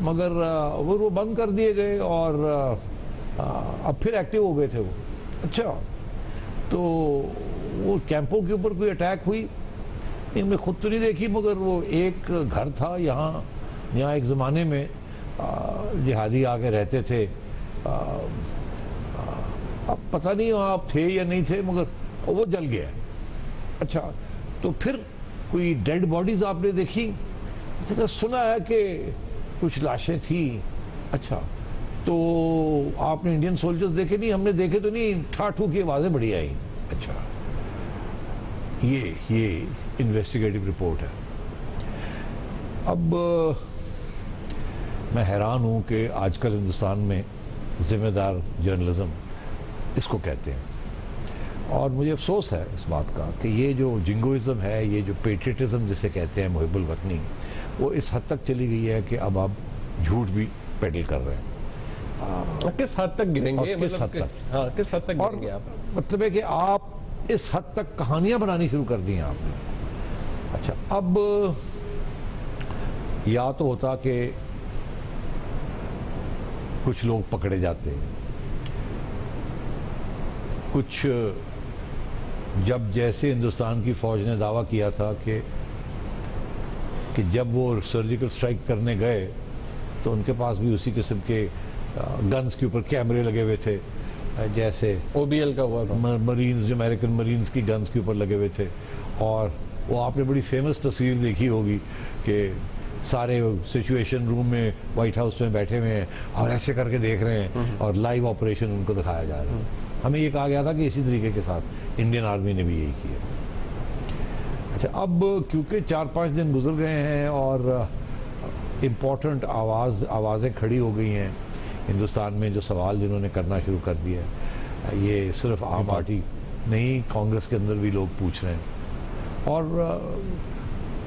مگر وہ بند کر دیے گئے اور اب پھر ایکٹیو ہو گئے تھے وہ. اچھا تو وہ کیمپوں کے اوپر کوئی اٹیک ہوئی ہم نے خود تو نہیں دیکھی, مگر وہ ایک گھر تھا یہاں ایک زمانے میں جہادی آ کے رہتے تھے. اب پتہ نہیں وہاں آپ تھے یا نہیں تھے, مگر وہ جل گیا. اچھا تو پھر کوئی ڈیڈ باڈیز آپ نے دیکھی؟ سنا ہے کہ کچھ لاشیں تھیں. اچھا تو آپ نے انڈین سولجرز دیکھے؟ نہیں, ہم نے دیکھے تو نہیں, ٹھاٹھو کی آوازیں بڑی آئیں. اچھا یہ انویسٹیگیٹو رپورٹ ہے. اب میں حیران ہوں کہ آج کل ہندوستان میں ذمہ دار جرنلزم اس کو کہتے ہیں, اور مجھے افسوس ہے اس بات کا کہ یہ جو جنگوازم ہے, یہ جو پیٹریٹزم جسے کہتے ہیں, محب الوطنی, وہ اس حد تک چلی گئی ہے کہ اب آپ جھوٹ بھی پیڈل کر رہے ہیں. کس حد تک گریں گے؟ کس حد تک, ہاں کس حد تک گریں گے آپ؟ مطلب ہے کہ آپ اس حد تک کہانیاں بنانی شروع کر دی ہیں آپ نے. اچھا اب یا تو ہوتا کہ کچھ لوگ پکڑے جاتے, کچھ جب جیسے ہندوستان کی فوج نے دعویٰ کیا تھا کہ جب وہ سرجیکل سٹرائک کرنے گئے تو ان کے پاس بھی اسی قسم کے گنز کے اوپر کیمرے لگے ہوئے تھے, جیسے او بی ایل کا ہوا تھا, مرینز جو امریکن مرینز کی گنز کے اوپر لگے ہوئے تھے. اور وہ آپ نے بڑی فیمس تصویر دیکھی ہوگی کہ سارے سچویشن روم میں وائٹ ہاؤس میں بیٹھے ہوئے ہیں اور ایسے کر کے دیکھ رہے ہیں اور لائیو آپریشن ان کو دکھایا جا رہا ہے. ہمیں یہ کہا گیا تھا کہ اسی طریقے کے ساتھ انڈین آرمی نے بھی یہی کیا. اچھا اب کیونکہ 4-5 دن گزر گئے ہیں اور امپورٹنٹ آوازیں کھڑی ہو گئی ہیں ہندوستان میں, جو سوال جنہوں نے کرنا شروع کر دیا ہے, یہ صرف عام پارٹی نہیں, کانگریس کے اندر بھی لوگ پوچھ رہے ہیں. اور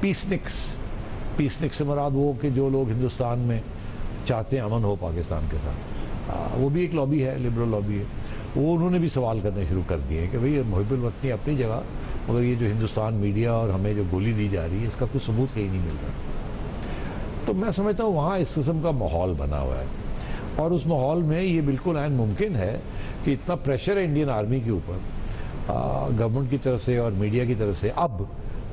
پیسنکس سے مراد وہ کہ جو لوگ ہندوستان میں چاہتے ہیں امن ہو پاکستان کے ساتھ, وہ بھی ایک لابی ہے, لبرل لابی ہے, وہ انہوں نے بھی سوال کرنے شروع کر دیے ہیں کہ بھئی محب الوطنی اپنی جگہ, مگر یہ جو ہندوستان میڈیا اور ہمیں جو گولی دی جا رہی ہے اس کا کوئی ثبوت کہیں نہیں مل رہا. تو میں سمجھتا ہوں وہاں اس قسم کا ماحول بنا ہوا ہے, اور اس ماحول میں یہ بالکل عین ممکن ہے کہ اتنا پریشر ہے انڈین آرمی کے اوپر گورنمنٹ کی طرف سے اور میڈیا کی طرف سے اب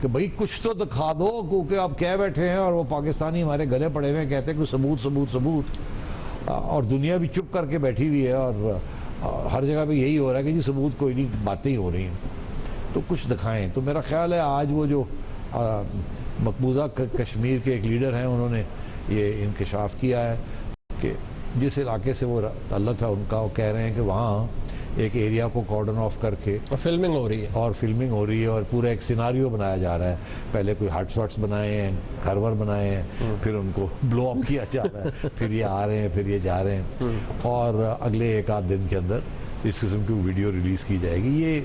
کہ بھئی کچھ تو دکھا دو, کیونکہ آپ کہہ بیٹھے ہیں اور وہ پاکستانی ہمارے گلے پڑے ہوئے ہیں, کہتے ہیں کوئی ثبوت, اور دنیا بھی چپ کر کے بیٹھی ہوئی ہے اور ہر جگہ پہ یہی ہو رہا ہے کہ جی ثبوت کوئی نہیں, باتیں ہی ہو رہی ہیں, تو کچھ دکھائیں. تو میرا خیال ہے آج وہ جو مقبوضہ کشمیر کے ایک لیڈر ہیں, انہوں نے یہ انکشاف کیا ہے کہ جس علاقے سے وہ تعلق ہے ان کا, وہ کہہ رہے ہیں کہ وہاں ایک ایریا کو کارڈن آف کر کے فلمنگ ہو رہی ہے, اور پورا ایک سیناریو بنایا جا رہا ہے. پہلے کوئی ہاٹ شاٹس بنائے ہیں, گھر بنائے ہیں, پھر ان کو بلو اپ کیا جا رہا ہے, پھر یہ آ رہے ہیں, پھر یہ جا رہے ہیں, اور اگلے 1-8 دن کے اندر اس قسم کی ویڈیو ریلیز کی جائے گی. یہ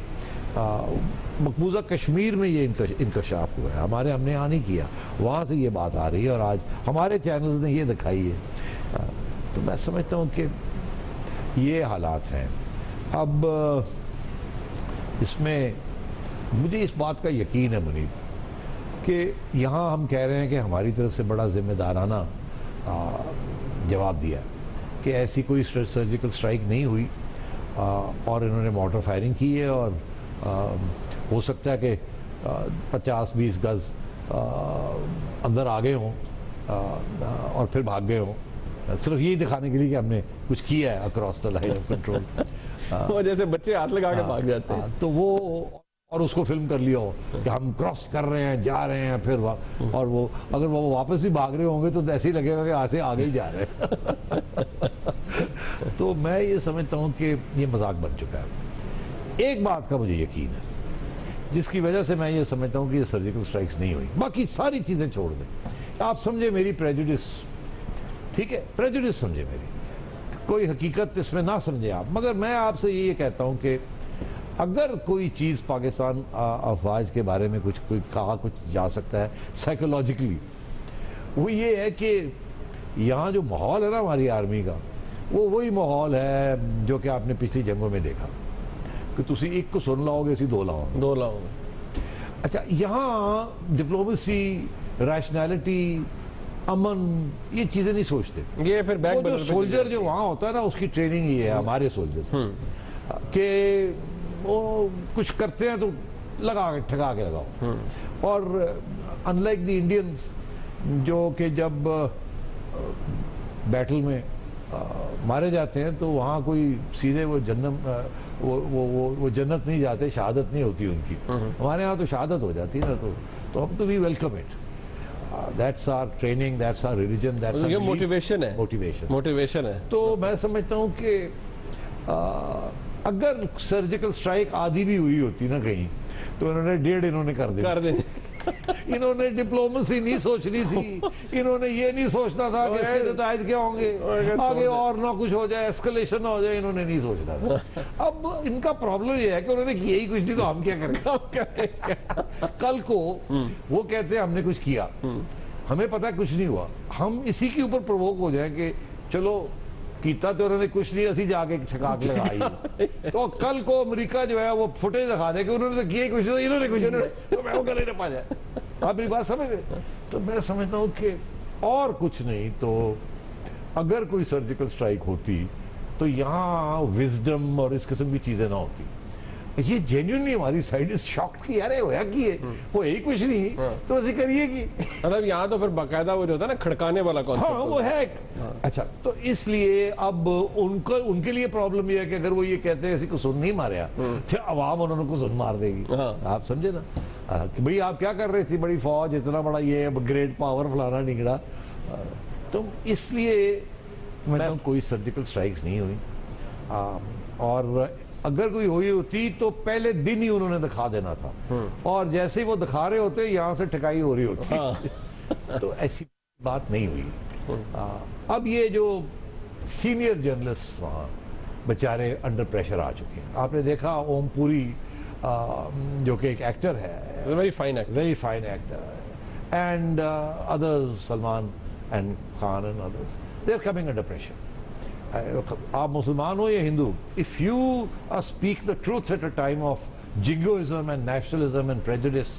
مقبوضہ کشمیر میں یہ انکشاف ہوا ہے, ہم نے نہیں کیا, وہاں سے یہ بات آ رہی ہے اور آج ہمارے چینلز نے یہ دکھائی ہے. تو میں سمجھتا ہوں کہ یہ حالات ہیں. اب اس میں مجھے اس بات کا یقین ہے منیب کہ یہاں ہم کہہ رہے ہیں کہ ہماری طرف سے بڑا ذمہ دارانہ جواب دیا کہ ایسی کوئی سرجیکل سٹرائک نہیں ہوئی, اور انہوں نے مارٹر فائرنگ کی ہے, اور ہو سکتا ہے کہ 50-20 گز اندر آ گئے ہوں اور پھر بھاگ گئے ہوں, صرف یہی دکھانے کے لیے کہ ہم نے کچھ کیا ہے across the line of control. وہ جیسے بچے ہاتھ لگا کے بھاگ جاتے ہیں, تو وہ اور اس کو فلم کر لیا ہو کہ ہم کراس کر رہے ہیں, جا رہے ہیں, پھر اور وہ اگر وہ واپس ہی بھاگ رہے ہوں گے تو ایسے ہی لگے گا کہ آگے آگے ہی جا رہے ہیں. تو میں یہ سمجھتا ہوں کہ یہ مذاق بن چکا ہے. ایک بات کا مجھے یقین ہے جس کی وجہ سے میں یہ سمجھتا ہوں کہ یہ سرجیکل سٹرائکس نہیں ہوئی, باقی ساری چیزیں چھوڑ دیں, آپ سمجھے میری پریجوڈس, ٹھیک ہے, پریجوڈس سمجھے میری, کوئی حقیقت اس میں نہ سمجھے آپ, مگر میں آپ سے یہ کہتا ہوں کہ اگر کوئی چیز پاکستان افواج کے بارے میں کوئی کہا کچھ جا سکتا ہے سائیکولوجیکلی, وہ یہ ہے کہ یہاں جو ماحول ہے نا ہماری آرمی کا, وہ وہی ماحول ہے جو کہ آپ نے پچھلی جنگوں میں دیکھا کہ تسی ایک کو سن لاؤ گے, اسی دو لاؤ گے. اچھا یہاں ڈپلومیسی, ریشنالٹی, امن، یہ چیزیں نہیں سوچتے. یہ پھر بیک وہ جو بدل پہ سولجر جو وہاں ہوتا ہے نا، اس کی ٹریننگ یہ ہے ہمارے سولجر کہ وہ کچھ کرتے ہیں تو لگا کے ٹھکا کے لگاؤ. اور ان لائک دی انڈینز جو کہ جب بیٹل میں مارے جاتے ہیں تو وہاں کوئی سیدھے وہ جنت نہیں جاتے، شہادت نہیں ہوتی ان کی. ہمارے ہاں تو شہادت ہو جاتی ہے نا، تو ہم تو we welcome it. That's our training, that's our religion, that's our belief. Motivation ہے، موٹیویشن ہے. تو میں سمجھتا ہوں کہ اگر سرجیکل سٹرائک آدھی بھی ہوئی ہوتی نا کہیں تو انہوں نے 1.5 انہوں نے کر دیں. انہوں نے ڈپلومسی نہیں سوچنی تھی، انہوں نے یہ نہیں سوچنا تھا کہ اس کے نتائج کیا ہوں گے، آگے اور نہ کچھ ہو جائے، اسکلیشن نہ ہو جائے، انہوں نے نہیں سوچنا تھا. اب ان کا پرابلم یہ ہے کہ انہوں نے کیا ہی کچھ نہیں تو ہم کیا کریں. کل کو وہ کہتے ہیں ہم نے کچھ کیا، ہمیں پتہ کچھ نہیں ہوا، ہم اسی کے اوپر پرووک ہو جائیں کہ چلو کیتا تو انہوں نے کچھ نہیں، اسی جا کے ٹھکا کے لگائی. تو کل کو امریکہ جو ہے وہ فوٹیج دکھا دے کہ انہوں نے کیا ہی کچھ نہیں، انہوں نے کچھ نہیں، تو میں وہ گلے نہ پا جائے. آپ میری بات سمجھ رہے؟ تو میں سمجھتا ہوں کہ اور کچھ نہیں تو اگر کوئی سرجیکل سٹرائک ہوتی تو یہاں وزڈم اور اس قسم کی چیزیں نہ ہوتی. یہ جینیونلی ہماری سائڈ اس شاکڈ کی، یار ہویا کی ہے، وہ ہی کچھ نہیں تو اسے کریے گی. مطلب یہاں تو پھر باقاعدہ وہ جو ہوتا ہے نا کھڑکانے والا کانسیپٹ. ہاں وہ ہے. اچھا تو اس لیے اب ان کے لیے پرابلم یہ ہے کہ اگر وہ یہ کہتے ہیں اسی کو سن نہیں ماریا تو عوام انہوں کو سن مار دے گی. آپ سمجھے نا کہ بھئی آپ کیا کر رہی تھی، بڑی فوج، اتنا بڑا یہ گریٹ پاور فلانا نگڑا. تو اس لیے میں کوئی سرجیکل سٹرائکس نہیں ہوئی، اور اگر کوئی ہوئی ہوتی تو پہلے دن ہی انہوں نے دکھا دینا تھا، اور جیسے ہی وہ دکھا رہے ہوتے یہاں سے ٹھکائی ہو رہی ہوتی. تو ایسی بات نہیں ہوئی. اب یہ جو سینئر جرنلسٹ وہاں بیچارے انڈر پریشر آ چکے ہیں. آپ نے دیکھا اوم پوری جو کہ ایک ایکٹر ہے، very fine actor, and others, Salman and Khan and others, they are coming under pressure. آپ مسلمان ہو یا ہندو، if you speak the truth at a time of jingoism and nationalism and prejudice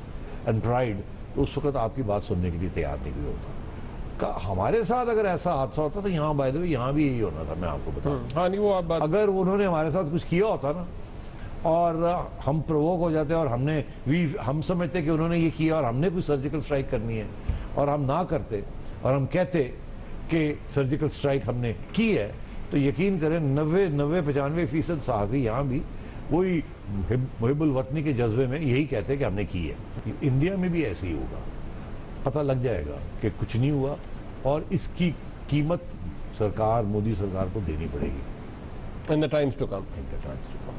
and pride، تو اس وقت آپ کی بات سننے کے لیے تیار نہیں بھی ہوتا. ہمارے ساتھ اگر ایسا حادثہ ہوتا تو یہاں بائی دا وے یہاں بھی یہی ہونا تھا. میں آپ کو بتاؤں، اگر انہوں نے ہمارے ساتھ کچھ کیا ہوتا نا اور ہم پرووک ہو جاتے اور ہم سمجھتے کہ انہوں نے یہ کیا اور ہم نے کوئی سرجیکل سٹرائک کرنی ہے اور ہم نہ کرتے اور ہم کہتے کہ سرجیکل سٹرائک ہم نے کی ہے، تو یقین کریں 90-95% صحافی یہاں بھی وہی محب الوطنی کے جذبے میں یہی کہتے ہیں کہ ہم نے کی ہے. انڈیا میں بھی ایسے ہی ہوگا، پتہ لگ جائے گا کہ کچھ نہیں ہوا اور اس کی قیمت سرکار، مودی سرکار کو دینی پڑے گی in the times to come.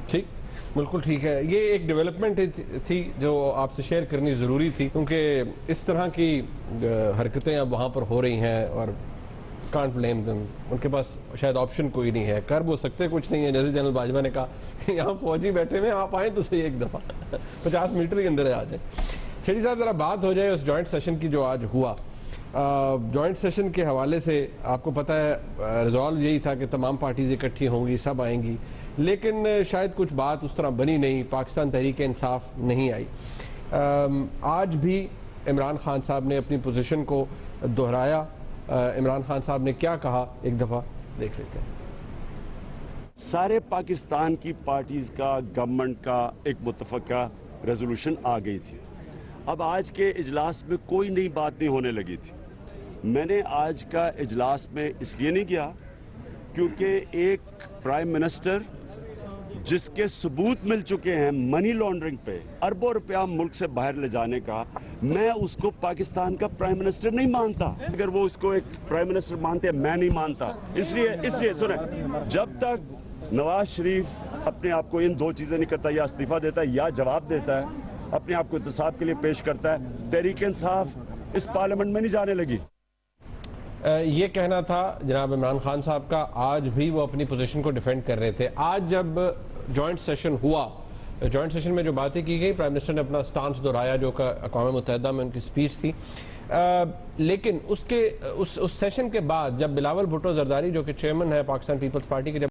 ٹھیک، بالکل ٹھیک ہے. یہ ایک ڈیولپمنٹ تھی جو آپ سے شیئر کرنی ضروری تھی، کیونکہ اس طرح کی حرکتیں اب وہاں پر ہو رہی ہیں اور کانٹ بلیم دم. ان کے پاس شاید آپشن کوئی نہیں ہے، کر وہ سکتے کچھ نہیں ہے. جیسے جنرل باجوہ نے کہا یہاں فوجی بیٹھے ہوئے، آپ آئیں تو صحیح ایک دفعہ 50 میٹر کے اندر آ جائیں. شیری صاحب ذرا بات ہو جائے اس جوائنٹ سیشن کی جو آج ہوا. جوائنٹ سیشن کے حوالے سے آپ کو پتہ ہے ریزالو یہی تھا کہ تمام پارٹیز اکٹھی ہوں گی، سب آئیں گی، لیکن شاید کچھ بات اس طرح بنی نہیں. پاکستان تحریک انصاف نہیں آئی. آج بھی عمران خان صاحب نے اپنی پوزیشن کو دہرایا. عمران خان صاحب نے کیا کہا ایک دفعہ دیکھ لیتے ہیں. سارے پاکستان کی پارٹیز کا، گورنمنٹ کا ایک متفقہ ریزولوشن آ گئی تھی. اب آج کے اجلاس میں کوئی نئی بات نہیں ہونے لگی تھی. میں نے آج کا اجلاس میں اس لیے نہیں گیا کیونکہ ایک پرائم منسٹر جس کے ثبوت مل چکے ہیں منی لانڈرنگ پہ، اربوں روپیہ ملک سے باہر لے جانے کا، میں اس کو پاکستان کا پرائم منسٹر نہیں مانتا. اگر وہ اس کو ایک پرائم منسٹر مانتے ہیں، میں نہیں مانتا. اس لیے سنیں، جب تک نواز شریف اپنے آپ کو ان 2 چیزیں نہیں کرتا، یا استعفیٰ دیتا ہے یا جواب دیتا ہے، اپنے آپ کو احتساب کے لیے پیش کرتا ہے، تحریک انصاف اس پارلیمنٹ میں نہیں جانے لگی. یہ کہنا تھا جناب عمران خان صاحب کا. آج بھی وہ اپنی پوزیشن کو ڈیفینڈ کر رہے تھے. آج جب جوائنٹ سیشن ہوا، جوائنٹ سیشن میں جو باتیں کی گئی، پرائم منسٹر نے اپنا سٹانس دہرایا جو کہ اقوام متحدہ میں ان کی سپیچ تھی. لیکن اس سیشن کے بعد جب بلاول بھٹو زرداری جو کہ چیئرمین ہے پاکستان پیپلز پارٹی کے،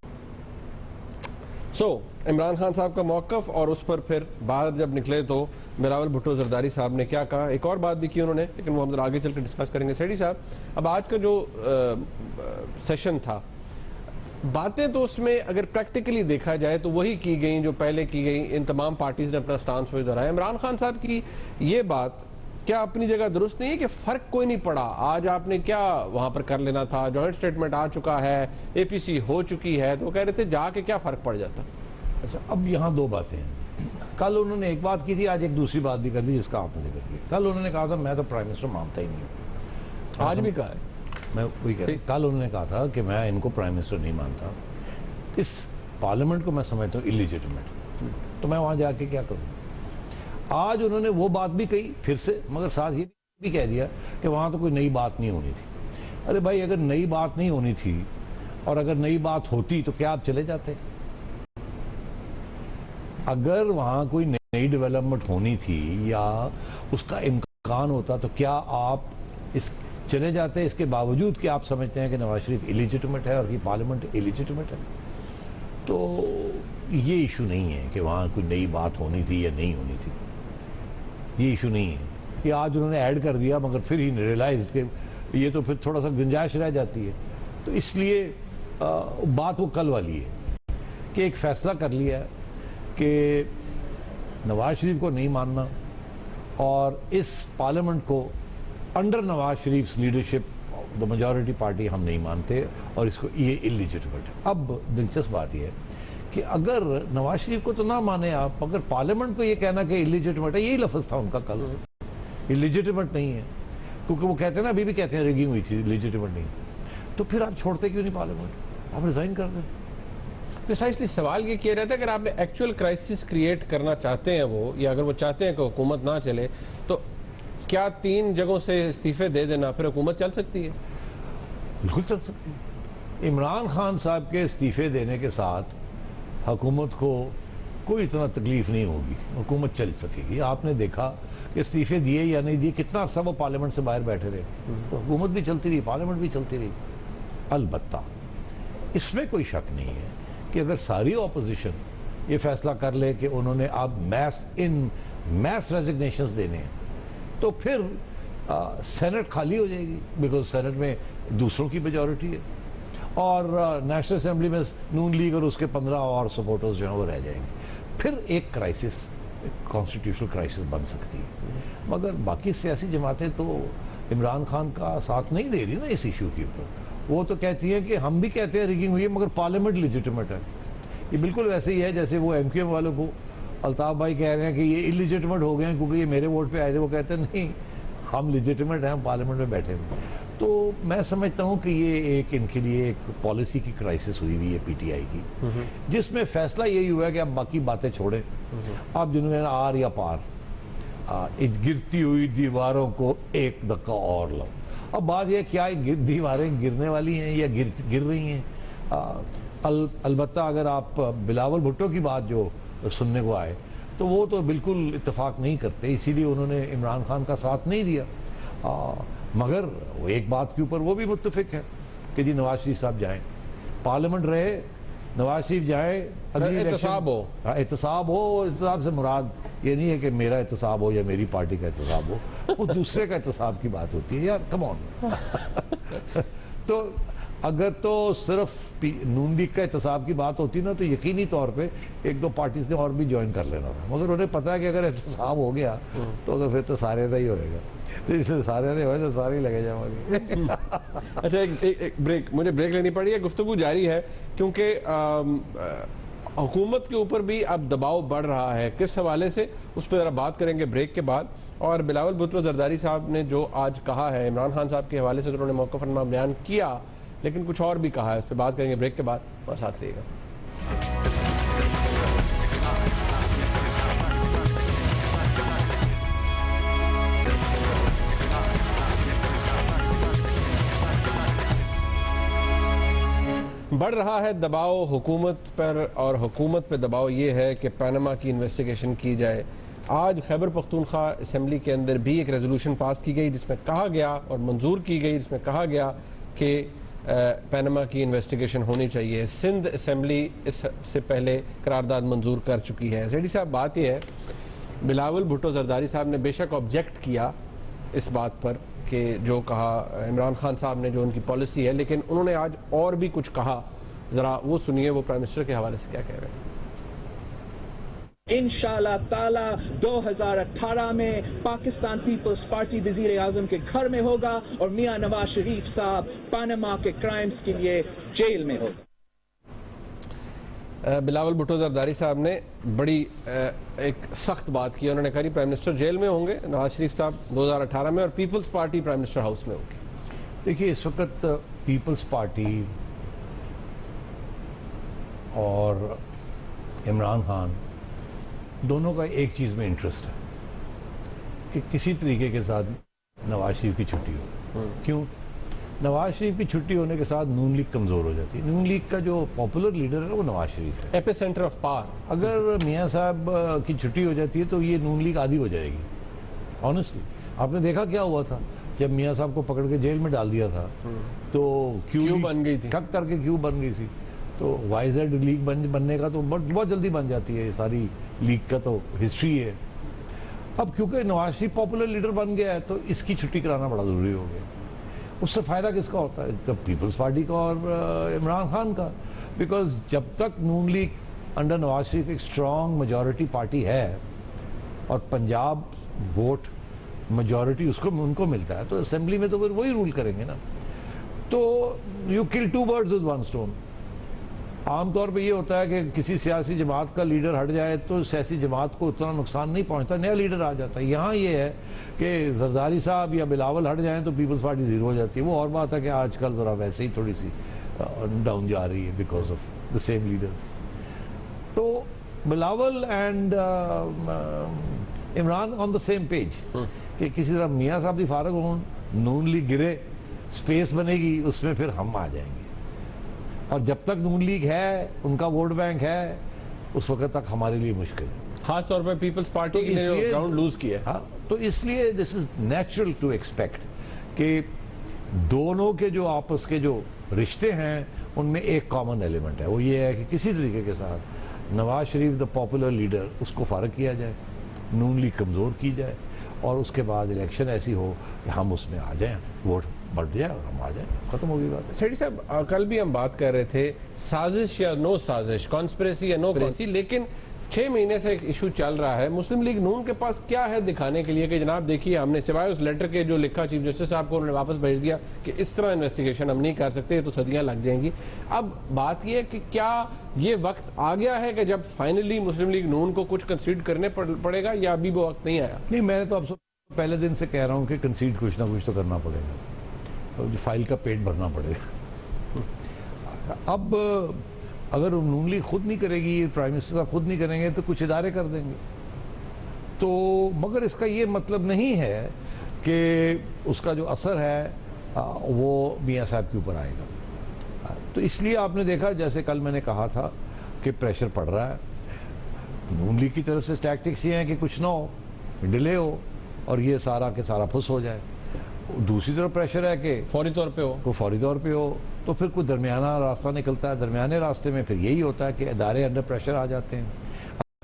عمران خان صاحب کا موقف اور اس پر پھر بعد جب نکلے تو بلاول بھٹو زرداری صاحب نے کیا کہا، ایک اور بات بھی کی انہوں نے، لیکن وہ ہم آگے چل کر ڈسکس کریں گے۔ سیٹھی صاحب، اب آج کا جو سیشن تھا، باتیں تو اس میں اگر پریکٹیکلی دیکھا جائے تو وہی کی گئیں جو پہلے کی گئیں، ان تمام پارٹیز نے اپنا سٹانس وہی دہرایا۔ عمران خان صاحب کی یہ بات کیا اپنی جگہ درست نہیں ہے کہ فرق کوئی نہیں پڑا؟ آج آپ نے کیا وہاں پر کر لینا تھا، جوائنٹ سٹیٹمنٹ آ چکا ہے، اے پی سی ہو چکی ہے، تو وہ کہہ رہے تھے جا کے کیا فرق پڑ جاتا؟ اچھا، اب یہاں دو باتیں ہیں۔ کل انہوں نے ایک بات کی تھی، آج ایک دوسری بات بھی کر دی جس کا آپ نے ذکر کیا۔ کل انہوں نے کہا تھا میں تو پرائم منسٹر مانتا ہی نہیں ہوں، آج بھی کہا ہے، میں وہی کہہ رہا ہوں، کل انہوں نے کہا تھا کہ میں ان کو پرائم منسٹر نہیں مانتا، اس پارلیمنٹ کو میں سمجھتا ہوں الیجیٹمیٹ، تو میں وہاں جا کے کیا کروں؟ آج انہوں نے وہ بات بھی کہی پھر سے، مگر ساتھ یہ بھی کہہ دیا کہ وہاں تو کوئی نئی بات نہیں ہونی تھی۔ ارے بھائی، اگر نئی بات نہیں ہونی تھی اور اگر نئی بات ہوتی تو کیا آپ چلے جاتے؟ اگر وہاں کوئی نئی ڈیولپمنٹ ہونی تھی یا اس کا امکان ہوتا تو کیا آپ اس چلے جاتے، اس کے باوجود کہ آپ سمجھتے ہیں کہ نواز شریف الیجیٹمیٹ ہے اور یہ پارلیمنٹ الیجیٹمیٹ ہے؟ تو یہ ایشو نہیں ہے کہ وہاں کوئی نئی بات ہونی تھی یا نہیں ہونی تھی، یہ ایشو نہیں ہے۔ یہ آج انہوں نے ایڈ کر دیا، مگر پھر ہی ریئلائز کہ یہ تو پھر تھوڑا سا گنجائش رہ جاتی ہے، تو اس لیے بات وہ کل والی ہے کہ ایک فیصلہ کر لیا ہے کہ نواز شریف کو نہیں ماننا اور اس پارلیمنٹ کو under Nawaz Sharif leadership the majority party ہم نہیں مانتے اور اس کو یہ الیجیٹمیٹ ہے۔ اب دلچسپ بات یہ ہے کہ اگر نواز شریف کو تو نہ مانے آپ، اگر پارلیمنٹ کو یہ کہنا کہ الیجیٹمیٹ ہے، یہی لفظ تھا ان کا کل، الیجیٹمیٹ نہیں ہے، کیونکہ وہ کہتے ہیں نا، ابھی بھی کہتے ہیں ریگنگ ہوئی تھی، لیجیٹمیٹ نہیں، تو پھر آپ چھوڑتے کیوں نہیں پارلیمنٹ؟ آپ ریزائن کر دیں۔ پریسائسلی سوال یہ کیا رہتا ہے کہ اگر آپ نے ایکچوئل کرائسس کریٹ کرنا چاہتے ہیں وہ، یا اگر وہ چاہتے ہیں کہ حکومت نہ چلے، تو کیا 3 جگہوں سے استعفے دے دینا پھر حکومت چل سکتی ہے؟ بالکل چل سکتی ہے۔ عمران خان صاحب کے استعفے دینے کے ساتھ حکومت کو کوئی اتنا تکلیف نہیں ہوگی، حکومت چل سکے گی۔ آپ نے دیکھا کہ استعفے دیے یا نہیں دیے، کتنا عرصہ وہ پارلیمنٹ سے باہر بیٹھے رہے، تو حکومت بھی چلتی رہی، پارلیمنٹ بھی چلتی رہی۔ البتہ اس میں کوئی شک نہیں ہے کہ اگر ساری اپوزیشن یہ فیصلہ کر لے کہ انہوں نے اب میس ریزگنیشنز دینے ہیں، تو پھر سینٹ خالی ہو جائے گی، بیکاز سینٹ میں دوسروں کی میجورٹی ہے، اور نیشنل اسمبلی میں نون لیگ اور اس کے 15 اور سپورٹرز جو ہیں وہ رہ جائیں گے۔ پھر ایک کرائسس، کانسٹیٹیوشنل کرائسس بن سکتی ہے، مگر باقی سیاسی جماعتیں تو عمران خان کا ساتھ نہیں دے رہی نا اس ایشو کے اوپر۔ وہ تو کہتی ہیں کہ ہم بھی کہتے ہیں ریگنگ ہوئی ہے، مگر پارلیمنٹ لیجیٹمیٹ ہے۔ یہ بالکل ویسے ہی ہے جیسے وہ ایم کیو ایم والوں کو الطاف بھائی کہہ رہے ہیں کہ یہ انلیجیٹمیٹ ہو گئے ہیں کیونکہ یہ میرے ووٹ پہ آئے تھے، وہ کہتے ہیں نہیں، ہم لیجیٹمیٹ ہیں، ہم پارلیمنٹ میں بیٹھے ہیں۔ تو میں سمجھتا ہوں کہ یہ ایک ان کے لیے ایک پالیسی کی کرائسس ہوئی ہوئی ہے پی ٹی آئی کی، جس میں فیصلہ یہی ہوا ہے کہ اب باقی باتیں چھوڑیں، اب جنہوں نے آر یا پار، گرتی ہوئی دیواروں کو ایک دھکا اور لو۔ اب بات یہ کیا دیواریں گرنے والی ہیں یا گر رہی ہیں؟ البتہ اگر آپ بلاول بھٹو کی بات جو سننے کو آئے تو وہ تو بالکل اتفاق نہیں کرتے، اسی لیے انہوں نے عمران خان کا ساتھ نہیں دیا، مگر وہ ایک بات کے اوپر وہ بھی متفق ہے کہ جی نواز شریف صاحب جائیں، پارلیمنٹ رہے، نواز شریف جائیں، اگلی احتساب ہو، احتساب ہو۔ احتساب سے مراد یہ نہیں ہے کہ میرا احتساب ہو یا میری پارٹی کا احتساب ہو، وہ دوسرے کا احتساب کی بات ہوتی ہے، یار کم آن۔ تو اگر تو صرف نون لیگ کا احتساب کی بات ہوتی نا تو یقینی طور پہ 1-2 پارٹیز نے اور بھی جوائن کر لینا تھا، مگر انہیں پتا ہے کہ اگر احتساب ہو گیا تو اگر پھر تو سارے کا ہی ہوئے گا، تو اس سے سارے سے ہوئے تو سارے ہی لگے جاؤں گے۔ اچھا، ایک بریک، مجھے بریک لینی پڑی ہے، گفتگو جاری ہے کیونکہ حکومت کے اوپر بھی اب دباؤ بڑھ رہا ہے، کس حوالے سے اس پہ ذرا بات کریں گے بریک کے بعد۔ اور بلاول بھٹو زرداری صاحب نے جو آج کہا ہے عمران خان صاحب کے حوالے سے، انہوں نے موقف فرما بیان کیا لیکن کچھ اور بھی کہا ہے، اس پہ بات کریں گے بریک کے بعد، اور ساتھ رہیے گا۔ بڑھ رہا ہے دباؤ حکومت پر، اور حکومت پہ دباؤ یہ ہے کہ پاناما کی انویسٹیگیشن کی جائے۔ آج خیبر پختونخوا اسمبلی کے اندر بھی ایک ریزولوشن پاس کی گئی جس میں کہا گیا اور منظور کی گئی، جس میں کہا گیا کہ پینما کی انویسٹیگیشن ہونی چاہیے. سندھ اسمبلی اس سے پہلے قرارداد منظور کر چکی ہے. زیڈی صاحب بات یہ ہے بلاول بھٹو زرداری صاحب نے بے شک آبجیکٹ کیا اس بات پر کہ جو کہا عمران خان صاحب نے جو ان کی پالیسی ہے, لیکن انہوں نے آج اور بھی کچھ کہا, ذرا وہ سنیے وہ پرائم منسٹر کے حوالے سے کیا کہہ رہے ہیں. انشاءاللہ تعالی 2018 میں پاکستان پیپلز پارٹی وزیر اعظم کے گھر میں ہوگا اور میاں نواز شریف صاحب پاناما کے کرائمز کے لیے جیل میں ہوگا. بلاول بھٹو زرداری صاحب نے بڑی ایک سخت بات کی. انہوں نے کہا پرائم منسٹر جیل میں ہوں گے نواز شریف صاحب 2018 میں, اور Peoples Party prime minister house میں ہوگی. دیکھیے اس وقت پیپلز پارٹی اور عمران خان دونوں کا ایک چیز میں انٹرسٹ ہے کہ کسی طریقے کے ساتھ نواز شریف کی چھٹی ہو. کیوں؟ نواز شریف کی چھٹی ہونے کے ساتھ نون لیگ کمزور ہو جاتی ہے. نون لیگ کا جو پاپولر لیڈر ہے وہ نواز شریف ہے, ایپی سینٹر آف پاور. اگر میاں صاحب کی چھٹی ہو جاتی ہے تو یہ نون لیگ آدھی ہو جائے گی. آنیسٹلی آپ نے دیکھا کیا ہوا تھا جب میاں صاحب کو پکڑ کے جیل میں ڈال دیا تھا تو کیوں بن گئی تھی, ٹھک کر کے کیوں بن گئی تھی. تو وائی زیڈ لیگ بننے کا تو بہت جلدی بن جاتی ہے. ساری لیگ کا تو ہسٹری ہے. اب کیونکہ نواز شریف پاپولر لیڈر بن گیا ہے تو اس کی چھٹی کرانا بڑا ضروری ہو گیا. اس سے فائدہ کس کا ہوتا ہے؟ پیپلز پارٹی کا اور عمران خان کا. بیکاز جب تک نون لیگ انڈر نواز شریف ایک اسٹرانگ میجورٹی پارٹی ہے اور پنجاب ووٹ میجورٹی ان کو ملتا ہے تو اسمبلی میں تو پھر وہی رول کریں گے نا. تو you kill two birds with one stone. عام طور پہ یہ ہوتا ہے کہ کسی سیاسی جماعت کا لیڈر ہٹ جائے تو سیاسی جماعت کو اتنا نقصان نہیں پہنچتا, نیا لیڈر آ جاتا ہے. یہاں یہ ہے کہ زرداری صاحب یا بلاول ہٹ جائیں تو پیپلز پارٹی زیرو ہو جاتی ہے. وہ اور بات ہے کہ آج کل ذرا ویسے ہی تھوڑی سی ڈاؤن جا رہی ہے because of the same leaders. تو Bilawal and Imran on the same page کہ کسی طرح میاں صاحب بھی فارغ ہوں, نون لیگ گرے, اسپیس بنے گی, اس میں پھر ہم آ جائیں گے. اور جب تک نون لیگ ہے, ان کا ووٹ بینک ہے, اس وقت تک ہمارے لیے مشکل ہے. خاص طور پہ پیپلز پارٹی کے لیے گراؤنڈ لوز کیا ہے. تو اس لیے دس از نیچرل ٹو ایکسپیکٹ کہ دونوں کے جو آپس کے جو رشتے ہیں ان میں ایک کامن ایلیمنٹ ہے. وہ یہ ہے کہ کسی طریقے کے ساتھ Nawaz Sharif the popular leader اس کو فارغ کیا جائے, نون لیگ کمزور کی جائے, اور اس کے بعد الیکشن ایسی ہو کہ ہم اس میں آ جائیں, ووٹ بڑھ جائے اور ہم آ جائیں, ختم ہو گئی بات. سیٹھی صاحب کل بھی ہم بات کر رہے تھے سازش یا نو سازش, کانسپریسی یا نو کانسپریسی, لیکن 6 مہینے سے ایک ایشو چل رہا ہے. مسلم لیگ نون کے پاس کیا ہے دکھانے کے لیے کہ جناب دیکھیے ہم نے سوائے اس لیٹر کے جو لکھا چیف جسٹس صاحب کو انہوں نے واپس بھیج دیا کہ اس طرح انویسٹیگیشن ہم نہیں کر سکتے, یہ تو صدیاں لگ جائیں گی. اب بات یہ ہے کہ کیا یہ وقت آ گیا ہے کہ جب فائنلی مسلم لیگ نون کو کچھ کنسیڈ کرنے پڑے گا یا ابھی وہ وقت نہیں آیا؟ نہیں, میں نے تو اب سے پہلے دن سے کہہ رہا ہوں کہ کنسیڈ کچھ نہ کچھ تو کرنا پڑے گا, فائل کا پیٹ بھرنا پڑے گا. اب اگر نون لیگ خود نہیں کرے گی, پرائم منسٹر صاحب خود نہیں کریں گے تو کچھ ادارے کر دیں گے. تو مگر اس کا یہ مطلب نہیں ہے کہ اس کا جو اثر ہے وہ میاں صاحب کے اوپر آئے گا. تو اس لیے آپ نے دیکھا جیسے کل میں نے کہا تھا کہ پریشر پڑ رہا ہے. نون لیگ کی طرف سے ٹیکٹکس یہ ہیں کہ کچھ نہ ہو, ڈیلے ہو اور یہ سارا کے سارا پھس ہو جائے. دوسری طرف پریشر ہے کہ فوری طور پہ ہو, کوئی فوری طور پہ ہو, تو پھر کوئی درمیانہ راستہ نکلتا ہے. درمیانے راستے میں پھر یہی ہوتا ہے کہ ادارے انڈر پریشر آ جاتے ہیں.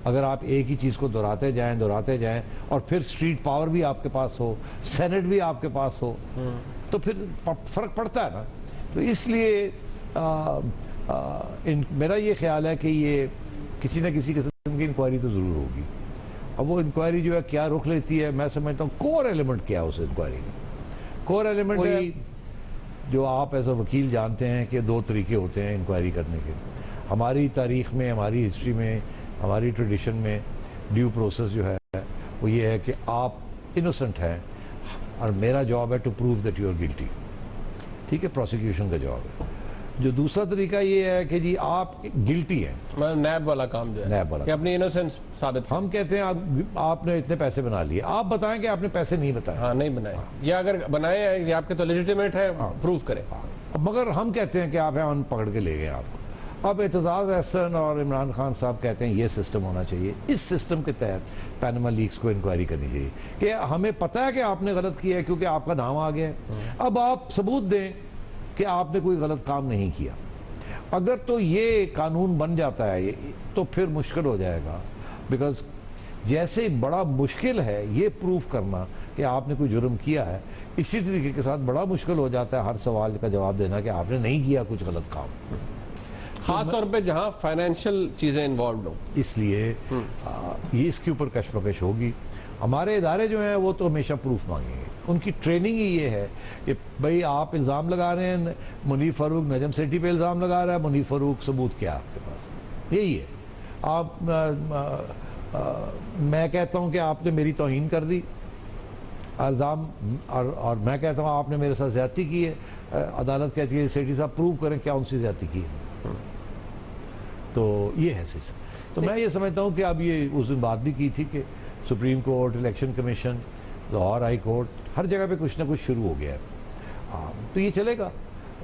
اگر آپ ایک ہی چیز کو دہراتے جائیں اور پھر اسٹریٹ پاور بھی آپ کے پاس ہو, سینٹ بھی آپ کے پاس ہو, تو پھر فرق پڑتا ہے نا. تو اس لیے میرا یہ خیال ہے کہ یہ کسی نہ کسی قسم کی انکوائری تو ضرور ہوگی. اب وہ انکوائری جو ہے کیا رخ لیتی ہے, میں سمجھتا ہوں کور ایلیمنٹ کیا ہے اس انکوائری کا. کور ایلیمنٹ جو آپ ایز اے وکیل جانتے ہیں کہ 2 طریقے ہوتے ہیں انکوائری کرنے کے. ہماری تاریخ میں, ہماری ہسٹری میں, ہماری ٹریڈیشن میں ڈیو پروسیس جو ہے وہ یہ ہے کہ آپ انوسنٹ ہیں اور میرا جاب ہے to prove that you are guilty. ٹھیک ہے, پروسیکیوشن کا جواب ہے. جو دوسرا طریقہ یہ ہے کہ جی آپ گلٹی ہیں, نیب والا کام جو ہے, نیب والا کہ اپنی انوسنس ثابت. ہم کہتے ہیں آپ نے اتنے پیسے بنا لیے, آپ بتائیں کہ آپ نے پیسے نہیں بتائے. ہاں, نہیں بنائے, یا اگر بنائے ہیں یہ آپ کے تو لیجیٹیمیٹ ہے, پروف کریں. مگر ہم کہتے ہیں کہ آپ ہیں پکڑ کے لے گئے آپ کو. اب اعتزاز احسن اور عمران خان صاحب کہتے ہیں یہ سسٹم ہونا چاہیے. اس سسٹم کے تحت پینما لیکس کو انکوائری کرنی چاہیے کہ ہمیں پتہ ہے کہ آپ نے غلط کیا ہے کیونکہ آپ کا نام آ گیا ہے. اب آپ ثبوت دیں کہ آپ نے کوئی غلط کام نہیں کیا. اگر تو یہ قانون بن جاتا ہے تو پھر مشکل ہو جائے گا, بیکاز جیسے بڑا مشکل ہے یہ پروف کرنا کہ آپ نے کوئی جرم کیا ہے, اسی طریقے کے ساتھ بڑا مشکل ہو جاتا ہے ہر سوال کا جواب دینا کہ آپ نے نہیں کیا کچھ غلط کام, خاص طور پہ جہاں فائنینشیل چیزیں انوالوڈ ہوں. اس لیے یہ اس کے اوپر کشمکش ہوگی. ہمارے ادارے جو ہیں وہ تو ہمیشہ پروف مانگیں گے, ان کی ٹریننگ ہی یہ ہے کہ بھئی آپ الزام لگا رہے ہیں, منیف فاروق نجم سیٹھی پہ الزام لگا رہا ہے, منیف فاروق ثبوت کیا آپ کے پاس, یہی ہے. آپ میں کہتا ہوں کہ آپ نے میری توہین کر دی, الزام, اور میں کہتا ہوں آپ نے میرے ساتھ زیادتی کی ہے, عدالت کہتی ہے سیٹھی صاحب پروو کریں کیا ان سے زیادتی کی ہے. تو یہ ہے سلسلہ. تو میں یہ سمجھتا ہوں کہ اب یہ اس دن بات بھی کی تھی کہ Supreme Court, Election Commission, Lahore High Court, ہر جگہ پہ کچھ نہ کچھ شروع ہو گیا ہے. تو یہ چلے گا,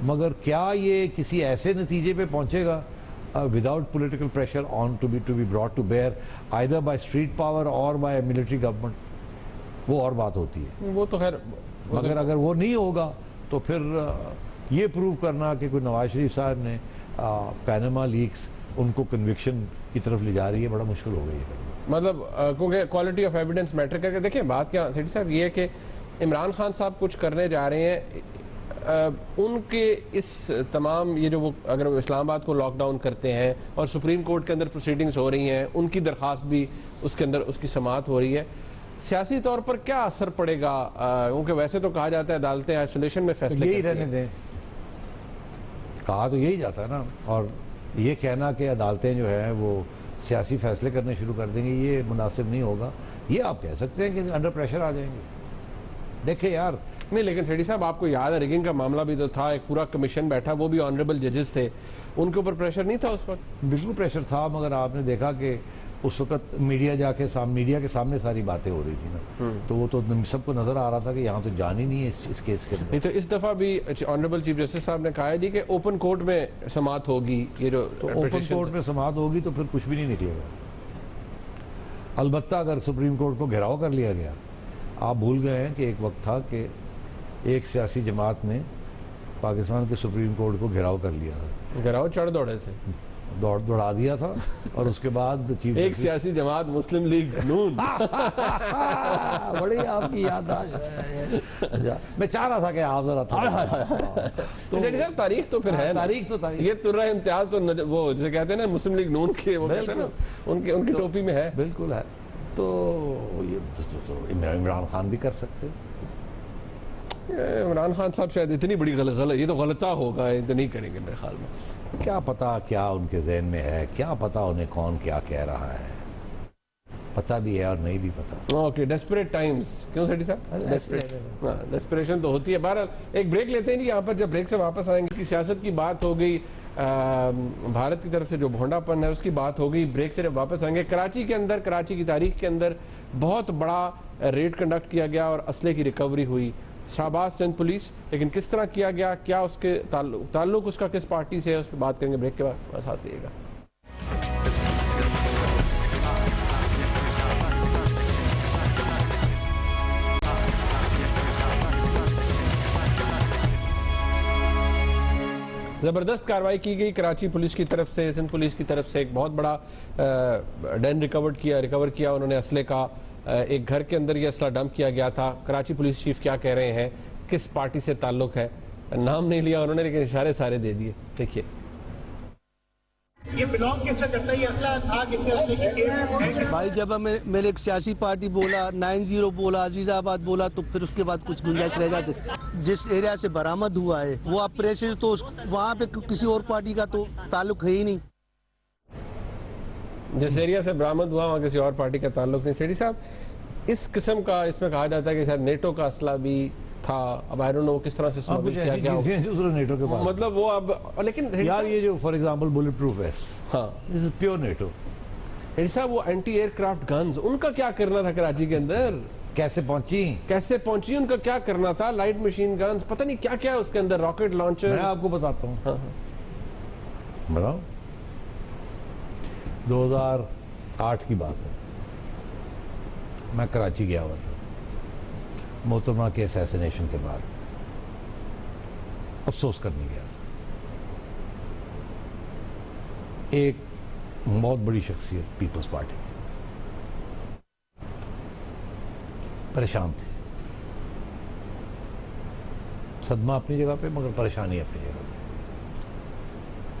مگر کیا یہ کسی ایسے نتیجے پہ پہنچے گا without political pressure on to be brought to bear either by street power or by a military government, وہ اور بات ہوتی ہے. وہ تو خیر, مگر اگر وہ نہیں ہوگا تو پھر یہ پروو کرنا کہ کوئی نواز شریف صاحب نے پیناما لیکس ان کو کنوکشن کی طرف لے جا رہی ہے, بڑا مشکل ہو گئی ہے. مطلب کیونکہ کوالٹی آف ایویڈنس میٹر کر کے دیکھیں. بات کیا سیٹھی صاحب یہ ہے کہ عمران خان صاحب کچھ کرنے جا رہے ہیں, ان کے اس تمام یہ جو وہ اگر وہ اسلام آباد کو لاک ڈاؤن کرتے ہیں اور سپریم کورٹ کے اندر پروسیڈنگز ہو رہی ہیں, ان کی درخواست بھی اس کے اندر اس کی سماعت ہو رہی ہے, سیاسی طور پر کیا اثر پڑے گا؟ کیونکہ ویسے تو کہا جاتا ہے عدالتیں آئسولیشن میں فیصلے یہی رہنے دیں, کہا تو یہی جاتا ہے نا. اور یہ کہنا کہ عدالتیں جو ہیں وہ سیاسی فیصلے کرنے شروع کر دیں گے, یہ مناسب نہیں ہوگا. یہ آپ کہہ سکتے ہیں کہ انڈر پریشر آ جائیں گے. دیکھیں یار, نہیں لیکن سیٹھی صاحب آپ کو یاد ہے ریگنگ کا معاملہ بھی تو تھا, ایک پورا کمیشن بیٹھا, وہ بھی آنریبل ججز تھے, ان کے اوپر پریشر نہیں تھا اس وقت؟ بالکل پریشر تھا, مگر آپ نے دیکھا کہ اس وقت میڈیا میڈیا کے سامنے ساری باتیں ہو رہی تھی نا, تو وہ تو سب کو نظر آ رہا تھا کہ یہاں تو جان ہی نہیں ہے اس کیس کے اندر. نہیں تو اس دفعہ بھی آنریبل چیف جسٹس صاحب نے کہا ہے کہ اوپن کورٹ میں سماعت ہوگی. یہ جو اوپن کورٹ میں سماعت ہوگی تو پھر کچھ بھی نہیں نکلے گا. البتہ اگر سپریم کورٹ کو گھیراؤ کر لیا گیا, آپ بھول گئے ہیں کہ ایک وقت تھا کہ ایک سیاسی جماعت نے پاکستان کے سپریم کورٹ کو گھیراؤ کر لیا تھا. گھیراؤ چڑھ دوڑے تھے, دوڑا دیا تھا, اور اس کے بعد چیف ایک سیاسی جماعت مسلم لیگ نون. بڑی آپ کی یادداشت ہے. میں چاہ رہا تھا کہ آپ ذرا تو تاریخ تو پھر ہے, تاریخ تو تاریخ, یہ ترہ امتیاز تو وہ جسے کہتے ہیں نا مسلم لیگ نون کے, وہ کہتے ہیں نا ان کی ٹوپی میں ہے. بالکل ہے. تو یہ عمران خان بھی کر سکتے. عمران خان صاحب شاید اتنی بڑی غلط, یہ تو غلطہ ہوگا, یہ تو نہیں کریں گے میرے خیال میں. کیا پتا کیا ان کے ذہن میں ہے, کیا پتا انہیں کون کیا کہہ رہا ہے, پتا بھی ہے اور نہیں بھی پتا. Okay, desperate Times. کیوں سیٹھی صاحب؟ ڈیسپریشن تو ہوتی ہے. بہرحال ایک بریک لیتے ہیں جی یہاں پر. جب بریک سے واپس آئیں گے, سیاست کی بات ہو گئی, بھارت کی طرف سے جو بھونڈا پن ہے اس کی بات ہو گئی. بریک سے جب واپس آئیں گے, کراچی کے اندر, کراچی کی تاریخ کے اندر بہت بڑا ریڈ کنڈکٹ کیا گیا اور اسلحے کی ریکوری ہوئی. شہباز سندھ پولیس, لیکن کس طرح کیا گیا, کیا اس کے تعلق اس کا کس پارٹی سے ہے, اس پہ بات کریں گے بریک کے بعد. ساتھ رہیے گا. زبردست کارروائی کی گئی کراچی پولیس کی طرف سے, سندھ پولیس کی طرف سے. ایک بہت بڑا ڈین ریکور کیا انہوں نے اسلحے کا. ایک گھر کے اندر یہ اسلحہ ڈمپ کیا گیا تھا. کراچی پولیس چیف کیا کہہ رہے ہیں, کس پارٹی سے تعلق ہے, نام نہیں لیا انہوں نے لیکن اشارے سارے دے دیے. دیکھیے یہ بلانگ کس سے کرتا ہے, یہ اسلحہ تھا کتنے؟ بھائی جب میں نے ایک سیاسی پارٹی بولا, 90 بولا, عزیز آباد بولا, تو پھر اس کے بعد کچھ گنجائش رہ جاتے. جس ایریا سے برآمد ہوا ہے وہ آپریشن, تو وہاں پہ کسی اور پارٹی کا تو تعلق ہے ہی نہیں. جس ایریا سے برآمد ہوا وہاں کسی اور پارٹی کا تعلق نہیں. سیٹھی صاحب, اس قسم کا اس میں کہا جاتا ہے کہ شاید نیٹو کا اسلحہ بھی تھا. اب آئی ڈونٹ نو کس طرح سے اسمگل کیا گیا, نیٹو کے پاس, مطلب وہ اب. لیکن یار یہ جو for example bullet proof vest, ہاں پیور نیٹو. صاحب وہ اینٹی ایئر کرافٹ گنز, ان کا کیا کرنا تھا کراچی کے اندر؟ کیسے پہنچی, ان کا کیا کرنا تھا؟ لائٹ مشین گنز, پتہ نہیں کیا کیا ہے اس کے اندر, راکٹ لانچر. میں آپ کو بتاتا ہوں. ہاں بتاؤ, 2008 کی بات ہے, میں کراچی گیا ہوا تھا محترمہ کے اسیسینیشن کے بعد. افسوس کرنے گیا تھا. ایک بہت بڑی شخصیت پیپلز پارٹی کی پریشان تھی, صدمہ اپنی جگہ پہ مگر پریشانی اپنی جگہ پہ.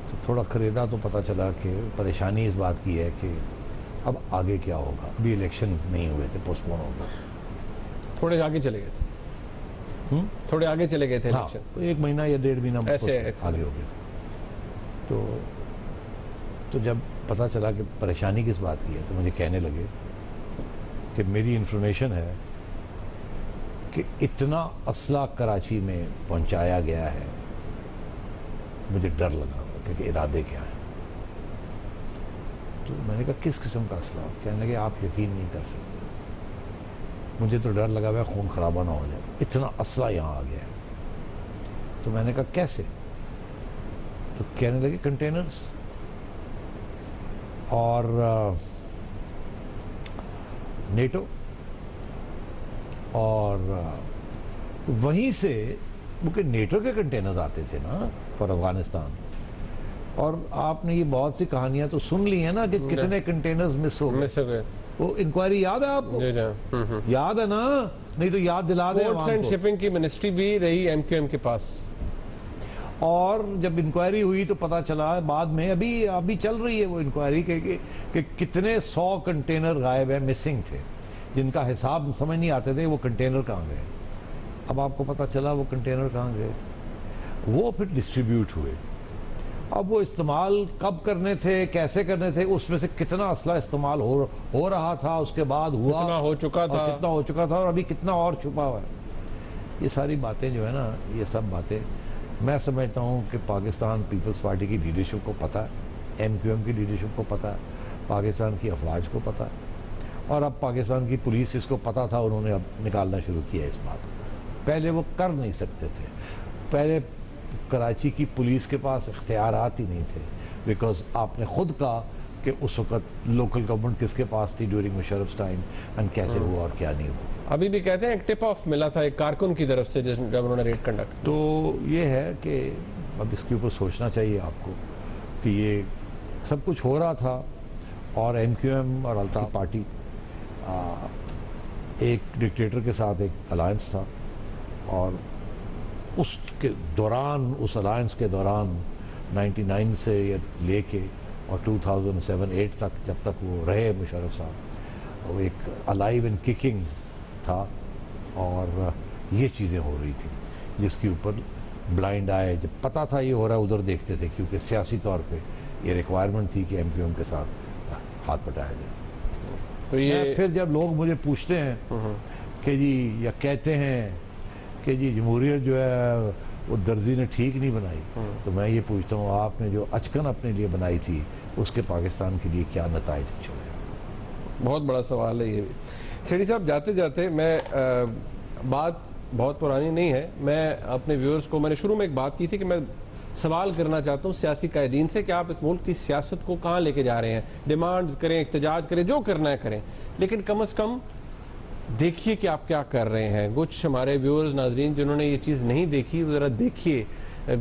تو تھوڑا خریدا تو پتہ چلا کہ پریشانی اس بات کی ہے کہ اب آگے کیا ہوگا. ابھی الیکشن نہیں ہوئے تھے, پوسٹ پون ہو گئے, تھوڑے آگے چلے گئے تھے, تھوڑے آگے چلے گئے تھے ہاں, الیکشن. تو 1 مہینہ یا 1.5 مہینہ ایسے آگے ہو گئے. تو جب پتہ چلا کہ پریشانی کس بات کی ہے تو مجھے کہنے لگے کہ میری انفارمیشن ہے کہ اتنا اسلحہ کراچی میں پہنچایا گیا ہے, مجھے ڈر لگا کہ ارادے کیا ہیں. تو میں نے کہا کس قسم کا اسلحہ؟ کہنے لگے آپ یقین نہیں کر سکتے, مجھے تو ڈر لگا ہوا ہے خون خرابہ نہ ہو جائے, اتنا اسلحہ یہاں آ گیا ہے. تو میں نے کہا کیسے؟ تو کہنے لگے کنٹینرز اور نیٹو, اور وہیں سے کیونکہ نیٹو کے کنٹینرز آتے تھے نا فار افغانستان. اور آپ نے یہ بہت سی کہانیاں تو سن لی ہیں نا کہ کتنے کنٹینرز مس ہو گئے. وہ انکوائری یاد ہے آپ کو؟ یاد ہے نا؟ نہیں تو یاد دلا دیں. پورٹس اینڈ شپنگ کی منسٹری بھی رہی ایم کیو ایم کے پاس, اور جب انکوائری ہوئی تو پتا چلا بعد میں, ابھی چل رہی ہے وہ انکوائری کہ کتنے 100 کنٹینر غائب ہیں, مسنگ تھے, جن کا حساب سمجھ نہیں آتے تھے وہ کنٹینر کہاں گئے. اب آپ کو پتا چلا وہ کنٹینر کہاں گئے. وہ پھر ڈسٹریبیوٹ ہوئے. اب وہ استعمال کب کرنے تھے, کیسے کرنے تھے, اس میں سے کتنا اسلحہ استعمال ہو رہا تھا, اس کے بعد ہوا کتنا ہو چکا تھا, اور ابھی کتنا اور چھپا ہوا ہے. یہ ساری باتیں جو ہے نا, یہ سب باتیں میں سمجھتا ہوں کہ پاکستان پیپلز پارٹی کی لیڈرشپ کو پتہ ہے, ایم کیو ایم کی لیڈرشپ کو پتہ ہے, پاکستان کی افواج کو پتہ ہے, اور اب پاکستان کی پولیس اس کو پتہ تھا, انہوں نے اب نکالنا شروع کیا اس بات کو. پہلے وہ کر نہیں سکتے تھے. پہلے کراچی کی پولیس کے پاس اختیارات ہی نہیں تھے, بیکاز آپ نے خود کہا کہ اس وقت لوکل گورنمنٹ کس کے پاس تھی ڈیورنگ مشرف's ٹائم, اینڈ کیسے ہوا اور کیا نہیں ہوا. ابھی بھی کہتے ہیں ایک ٹپ آف ملا تھا ایک کارکن کی طرف سے جب انہوں نے ریڈ کنڈکٹ. تو یہ ہے کہ اب اس کے اوپر سوچنا چاہیے آپ کو کہ یہ سب کچھ ہو رہا تھا, اور ایم کیو ایم اور الطاف پارٹی ایک ڈکٹیٹر کے ساتھ ایک الائنس تھا, اور اس کے دوران, اس الائنس کے دوران 99 سے لے کے اور 2007-8 تک, جب تک وہ رہے مشرف صاحب, وہ ایک الائیو اینڈ ککنگ تھا, اور یہ چیزیں ہو رہی تھیں جس کے اوپر بلائنڈ آئے. جب پتہ تھا یہ ہو رہا ہے ادھر دیکھتے تھے, کیونکہ سیاسی طور پہ یہ ریکوائرمنٹ تھی کہ ایم کیو ایم کے ساتھ ہاتھ بٹایا جائے. تو یہ پھر جب لوگ مجھے پوچھتے ہیں کہ جی, یا کہتے ہیں کہ جی جمہوریت جو ہے وہ درزی نے ٹھیک نہیں بنائی, تو میں یہ پوچھتا ہوں آپ نے جو اچکن اپنے لیے بنائی تھی اس کے پاکستان کے لیے کیا نتائج چھوڑے؟ بہت بڑا سوال ہے یہ بھی. چھیڑی صاحب جاتے جاتے میں, بات بہت پرانی نہیں ہے, میں اپنے ویورز کو, میں نے شروع میں ایک بات کی تھی کہ میں سوال کرنا چاہتا ہوں سیاسی قائدین سے کہ آپ اس ملک کی سیاست کو کہاں لے کے جا رہے ہیں. ڈیمانڈز کریں, احتجاج کریں, جو کرنا ہے کریں, لیکن کم از کم دیکھیے کہ آپ کیا کر رہے ہیں. کچھ ہمارے ویورز, ناظرین جنہوں نے یہ چیز نہیں دیکھی, ذرا دیکھیے.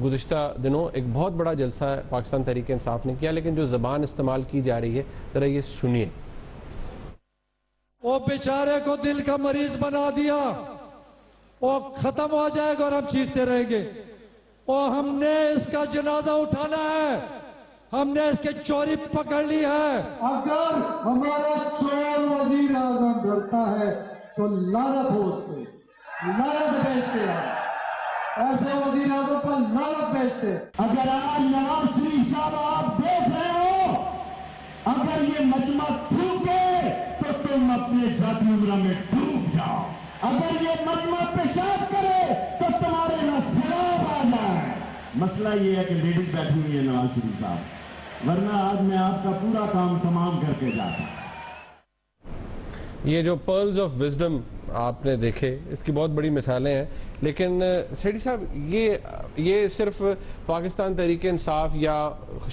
گزشتہ دنوں ایک بہت بڑا جلسہ پاکستان تحریک انصاف نے کیا, لیکن جو زبان استعمال کی جا رہی ہے ذرا یہ سنیے. وہ بیچارے کو دل کا مریض بنا دیا, وہ ختم ہو جائے گا اور ہم چیختے رہیں گے. وہ ہم نے اس کا جنازہ اٹھانا ہے, ہم نے اس کے چوری پکڑ لی ہے. اگر ہمارا چور وزیر اعظم ڈرتا ہے تو لعنت ہو اس پہ, لعنت بھیجتے ہیں, ایسے وزیر اعظم پر لعنت بھیجتے ہیں. اگر آج نواز شریف صاحب آپ دیکھ رہے ہو, اگر یہ مجمع تھوکے تو تم اپنے ذاتی عمرہ میں ڈوب جاؤ. اگر یہ مجمع پیشاب کرے تو تمہارے نہ سیلاب آ جائے. مسئلہ یہ ہے کہ لیڈیز بیٹھی ہوئی ہے نواز شریف صاحب, ورنہ آج میں آپ کا پورا کام تمام کر کے جاتا. یہ جو پرلز آف وزڈم آپ نے دیکھے, اس کی بہت بڑی مثالیں ہیں, لیکن سیٹھی صاحب یہ صرف پاکستان تحریک انصاف یا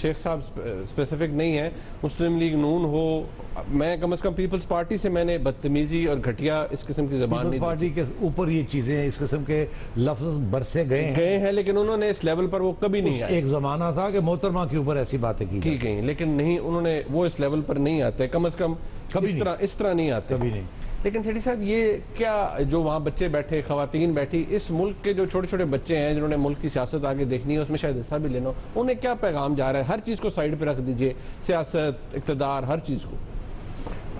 شیخ صاحب اسپیسیفک نہیں ہے, مسلم لیگ نون ہو, میں کم از کم پیپلز پارٹی سے میں نے بدتمیزی اور گھٹیا اس قسم کی زبان نہیں پارٹی کے اوپر یہ چیزیں اس قسم کے لفظ برسے گئے ہیں, لیکن انہوں نے اس لیول پر وہ کبھی نہیں آئے. ایک زمانہ تھا کہ محترمہ کے اوپر ایسی باتیں کی گئی, لیکن نہیں, انہوں نے وہ اس لیول پر نہیں آتے, کم از کم اس طرح نہیں آتے کبھی نہیں. لیکن سیٹھی صاحب یہ کیا جو وہاں بچے بیٹھے, خواتین بیٹھی, اس ملک کے جو چھوٹے چھوٹے بچے ہیں جنہوں نے ملک کی سیاست آگے دیکھنی ہے, اس میں شاید حصہ بھی لینا, انہیں کیا پیغام جا رہا ہے؟ ہر چیز کو سائیڈ پہ رکھ دیجئے, سیاست, اقتدار, ہر چیز کو.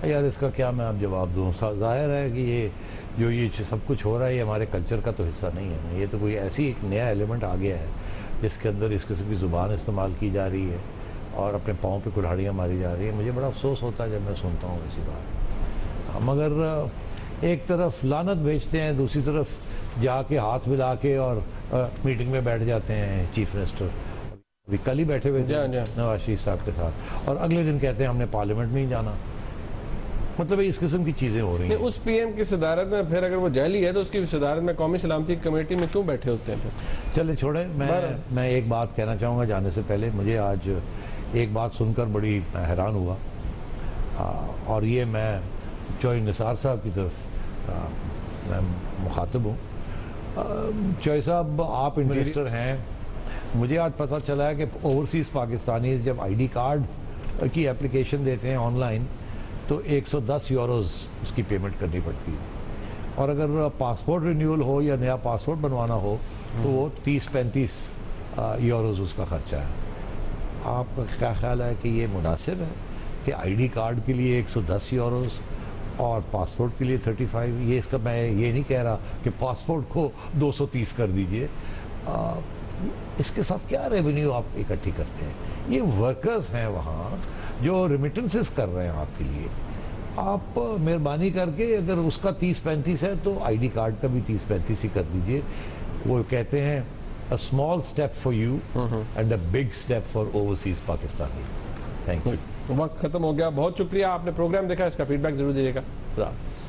یار اس کا کیا میں آپ جواب دوں؟ ظاہر ہے کہ یہ سب کچھ ہو رہا ہے یہ ہمارے کلچر کا تو حصہ نہیں ہے. یہ تو کوئی ایسی ایک نیا ایلیمنٹ آ گیا ہے جس کے اندر اس قسم کی زبان استعمال کی جا رہی ہے اور اپنے پاؤں پہ کلہاڑیاں ماری جا رہی ہیں. مجھے بڑا افسوس ہوتا ہے جب میں سنتا ہوں ایسی بات. مگر ایک طرف لعنت بھیجتے ہیں, دوسری طرف جا کے ہاتھ ملا کے اور میٹنگ میں بیٹھ جاتے ہیں چیف منسٹر. ابھی کل ہی بیٹھے ہوئے تھے نواز شریف صاحب کے ساتھ, اور اگلے دن کہتے ہیں ہم نے پارلیمنٹ میں ہی جانا. مطلب اس قسم کی چیزیں ہو رہی ہیں. اس پی ایم کی صدارت میں پھر اگر وہ جعلی ہے تو اس کی صدارت میں قومی سلامتی کمیٹی میں کیوں بیٹھے ہوتے ہیں پھر؟ چلے چھوڑیں, میں ایک بات کہنا چاہوں گا جانے سے پہلے. مجھے آج ایک بات سن کر بڑی حیران ہوا, اور یہ میں چوہی نثار صاحب کی طرف میں مخاطب ہوں. چوہی صاحب آپ انویسٹر ہیں, مجھے آج پتہ چلا ہے کہ اوورسیز پاکستانیز جب آئی ڈی کارڈ کی اپلیکیشن دیتے ہیں آن لائن تو 110 یوروز اس کی پیمنٹ کرنی پڑتی ہے, اور اگر پاسپورٹ رینیول ہو یا نیا پاسپورٹ بنوانا ہو تو وہ 30-35 یوروز اس کا خرچہ ہے. آپ کا کیا خیال ہے کہ یہ مناسب ہے کہ آئی ڈی کارڈ کے لیے 110 یوروز اور پاسپورٹ کے لیے 35؟ یہ اس کا میں یہ نہیں کہہ رہا کہ پاسپورٹ کو 230 کر دیجئے. اس کے ساتھ کیا ریونیو آپ اکٹھی کرتے ہیں؟ یہ ورکرز ہیں وہاں جو ریمیٹنسز کر رہے ہیں آپ کے لیے. آپ مہربانی کر کے اگر اس کا 30-35 ہے تو آئی ڈی کارڈ کا بھی 30-35 ہی کر دیجئے. وہ کہتے ہیں a small step for you and a big step for overseas Pakistanis. Thank you. وقت ختم ہو گیا. بہت شکریہ, آپ نے پروگرام دیکھا, اس کا فیڈ بیک ضرور دیجیے گا. خدا حافظ.